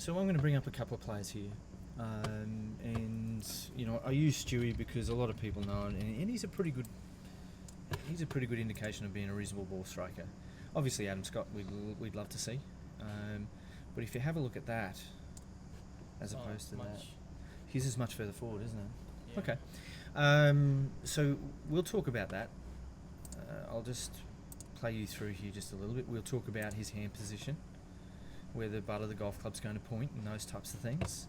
So I'm going to bring up a couple of players here. And you know, I use Stewie because a lot of people know him, and he's a pretty good indication of being a reasonable ball striker. Obviously, Adam Scott we'd love to see, but if you have a look at that, as opposed to that, his is much further forward, isn't it? Yeah. Okay. So we'll talk about that. I'll just play you through here just a little bit. We'll talk about his hand position, where the butt of the golf club's going to point, and those types of things.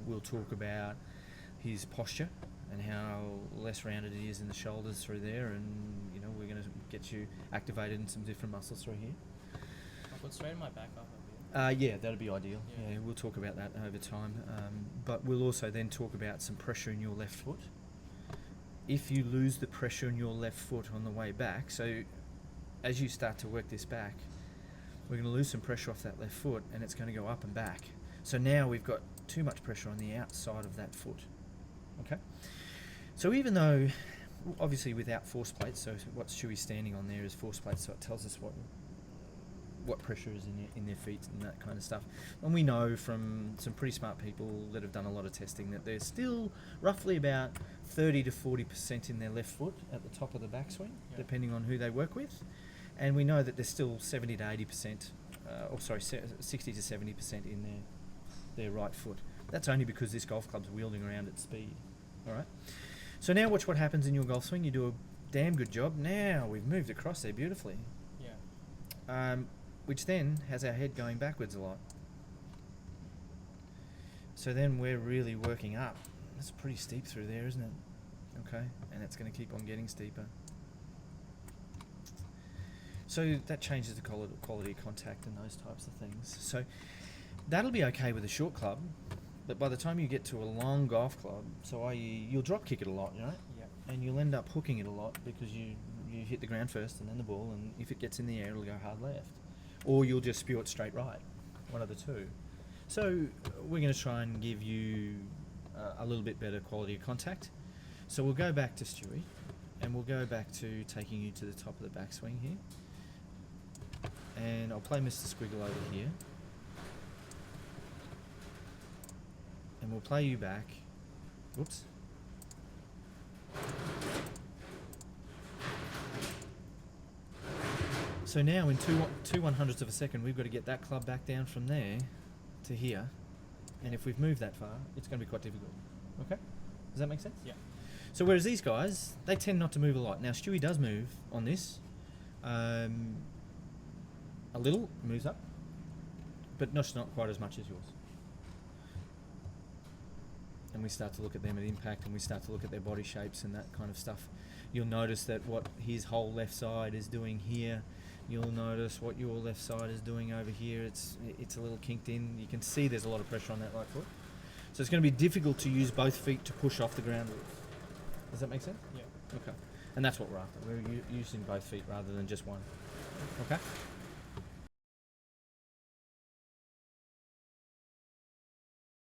We'll talk about his posture and how less rounded it is in the shoulders through there, and you know, we're going to get you activated in some different muscles through here. I'll put straight in my back up a bit. Yeah, that'd be ideal. Yeah. Yeah, we'll talk about that over time. But we'll also then talk about some pressure in your left foot. If you lose the pressure in your left foot on the way back, so as you start to work this back, we're going to lose some pressure off that left foot, and it's going to go up and back. So now we've got too much pressure on the outside of that foot. Okay? So even though, obviously without force plates, so what Stewie's standing on there is force plates, so it tells us what pressure is in their feet and that kind of stuff. And we know from some pretty smart people that have done a lot of testing that there's still roughly about 30 to 40% in their left foot at the top of the backswing, depending on who they work with. And we know that there's still 70 to 80%, 60 to 70% in their right foot. That's only because this golf club's wielding around at speed. All right. So now watch what happens in your golf swing. You do a damn good job. Now we've moved across there beautifully. Yeah. Which then has our head going backwards a lot. So then we're really working up. That's pretty steep through there, isn't it? Okay, and it's going to keep on getting steeper. So that changes the quality of contact and those types of things. So that'll be okay with a short club, but by the time you get to a long golf club, so i.e. you'll drop kick it a lot, you know? Yeah. And you'll end up hooking it a lot because you hit the ground first and then the ball, and if it gets in the air, it'll go hard left. Or you'll just spew it straight right, one of the two. So we're going to try and give you a little bit better quality of contact. So we'll go back to Stewie, and we'll go back to taking you to the top of the backswing here. And I'll play Mr. Squiggle over here. And we'll play you back. Whoops. So now in two 100ths of a second, we've got to get that club back down from there to here. And if we've moved that far, it's going to be quite difficult. Okay? Does that make sense? Yeah. So whereas these guys, they tend not to move a lot. Now Stewie does move on this. A little, moves up. But not quite as much as yours. And we start to look at them at impact, and we start to look at their body shapes and that kind of stuff. You'll notice that what his whole left side is doing here, you'll notice what your left side is doing over here. It's a little kinked in. You can see there's a lot of pressure on that right foot. So it's going to be difficult to use both feet to push off the ground with. Does that make sense? Yeah. Okay. And that's what we're after. We're using both feet rather than just one. Okay?